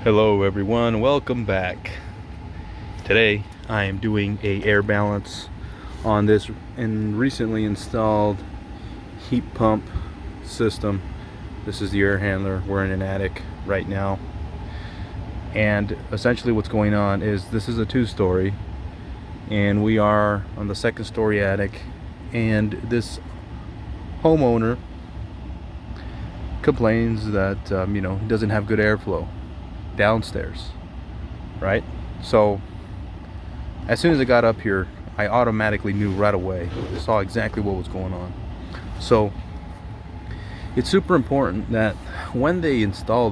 Hello everyone, welcome back. Today I am doing a air balance on this recently installed heat pump system. This is the air handler. We're in an attic right now, and essentially what's going on is this is a two-story and we are on the second story attic, and this homeowner complains that he doesn't have good airflow downstairs, right? So as soon as I got up here, I automatically knew right away, saw exactly what was going on. So it's super important that when they install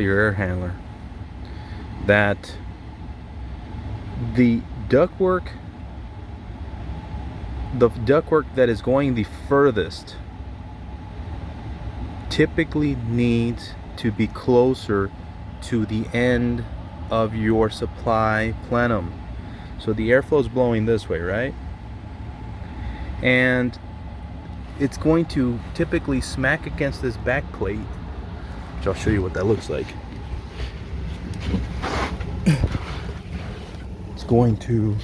your air handler, that the ductwork that is going the furthest typically needs to be closer to the end of your supply plenum. So the airflow is blowing this way, right? And it's going to typically smack against this back plate, which I'll show you what that looks like. It's going to,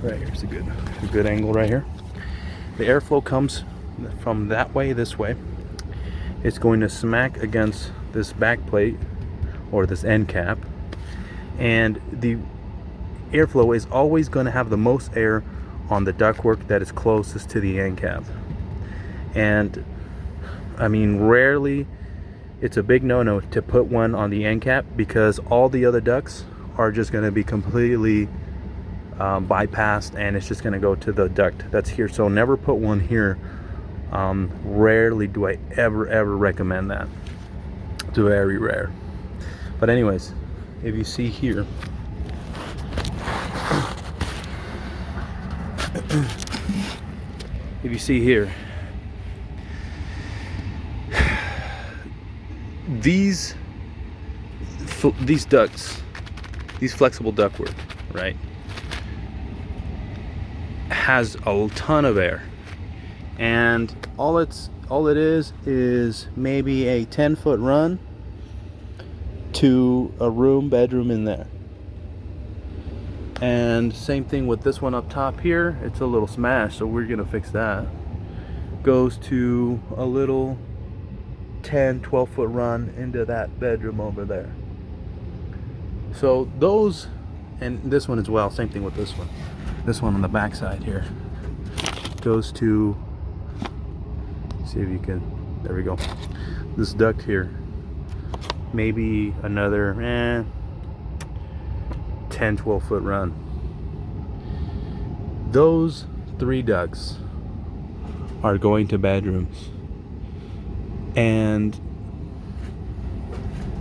right here's a good angle right here. The airflow comes from that way, this way. It's going to smack against this back plate or this end cap, and the airflow is always going to have the most air on the ductwork that is closest to the end cap. And I mean, rarely, it's a big no-no to put one on the end cap, because all the other ducts are just going to be completely bypassed, and it's just going to go to the duct that's here. So never put one here. Rarely do I ever recommend that. It's very rare. But anyways, if you see here, these ducts, these flexible ductwork, right, has a ton of air, and all it is maybe a 10-foot run to a bedroom in there. And same thing with this one up top here. It's a little smashed, so we're gonna fix that. Goes to a little 10-12 foot run into that bedroom over there. So those, and this one as well, same thing with this one on the back side here, goes to, see if you can, there we go, this duct here, maybe another 10-12 foot run. Those three ducts are going to bedrooms, and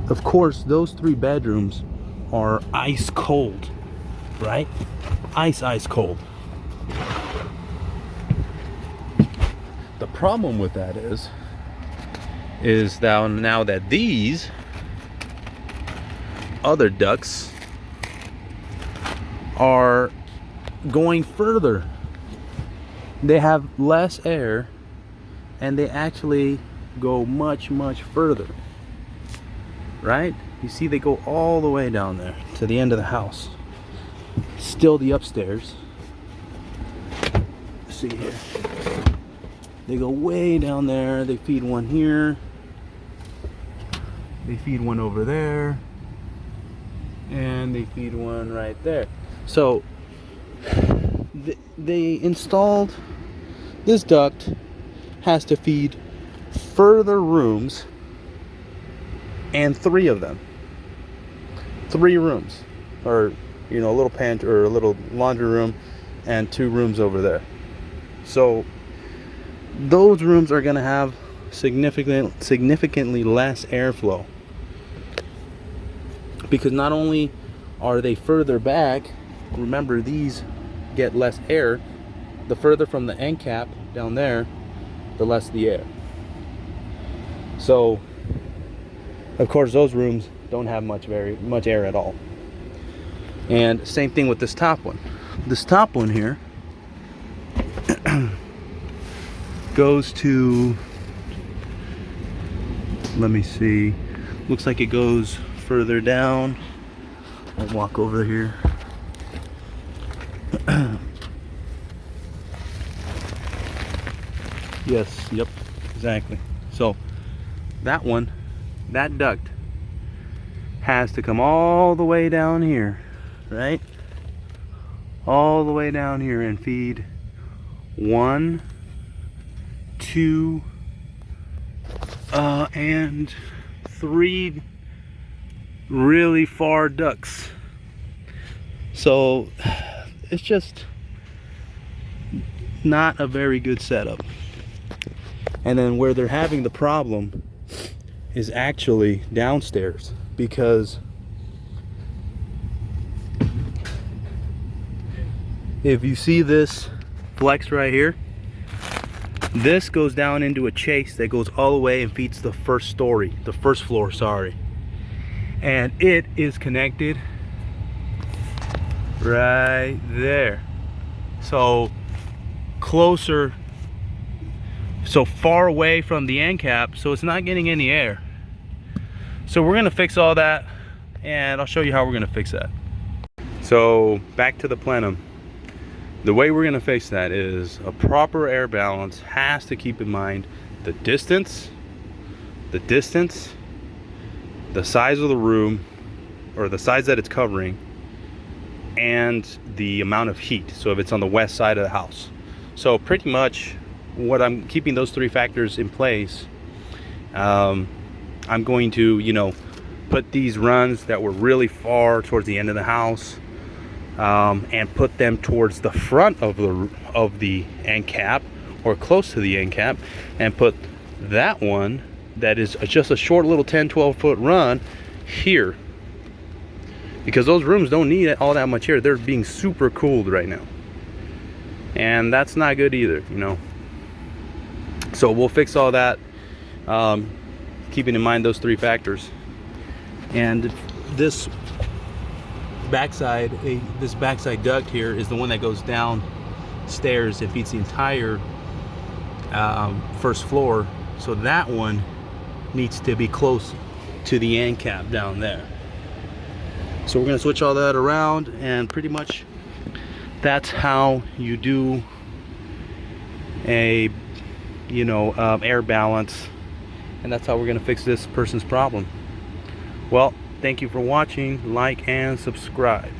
of course those three bedrooms are ice cold, right? Ice cold. The problem with that is that now that these other ducts are going further, they have less air, and they actually go much further, right? You see, they go all the way down there to the end of the house. Still the upstairs, see here, they go way down there. They feed one here, they feed one over there, and they feed one right there. So they installed this duct, has to feed further rooms, and three of them, 3 rooms, or a little pantry or a little laundry room, and 2 rooms over there. So those rooms are going to have significantly less airflow, because not only are they further back, remember these get less air, the further from the end cap down there, the less the air. So of course those rooms don't have much air at all. And same thing with this top one. This top one here goes to, let me see, Looks like it goes further down. I'll walk over here. Yes, yep, exactly. So that one, that duct has to come all the way down here, right? All the way down here and feed 1, 2, and 3 really far ducts. So it's just not a very good setup. And then where they're having the problem is actually downstairs, because if you see this flex right here, this goes down into a chase that goes all the way and feeds the first floor, sorry. And it is connected right there. So closer, so far away from the end cap, so it's not getting any air. So we're gonna fix all that, and I'll show you how we're gonna fix that. So back to the plenum. The way we're gonna fix that is a proper air balance has to keep in mind the distance, the size of the room, or the size that it's covering, and the amount of heat. So if it's on the west side of the house. So pretty much what I'm keeping those 3 factors in place. I'm going to, you know, put these runs that were really far towards the end of the house, and put them towards the front of the end cap, or close to the end cap, and put that one that is just a short little 10-12 foot run here, because those rooms don't need all that much air. They're being super cooled right now, and that's not good either, you know. So we'll fix all that, keeping in mind those 3 factors. And this backside duct here is the one that goes downstairs and feeds the entire first floor. So that one needs to be close to the end cap down there. So we're going to switch all that around, and pretty much that's how you do a, you know, air balance, and that's how we're going to fix this person's problem. Well, thank you for watching. Like and subscribe.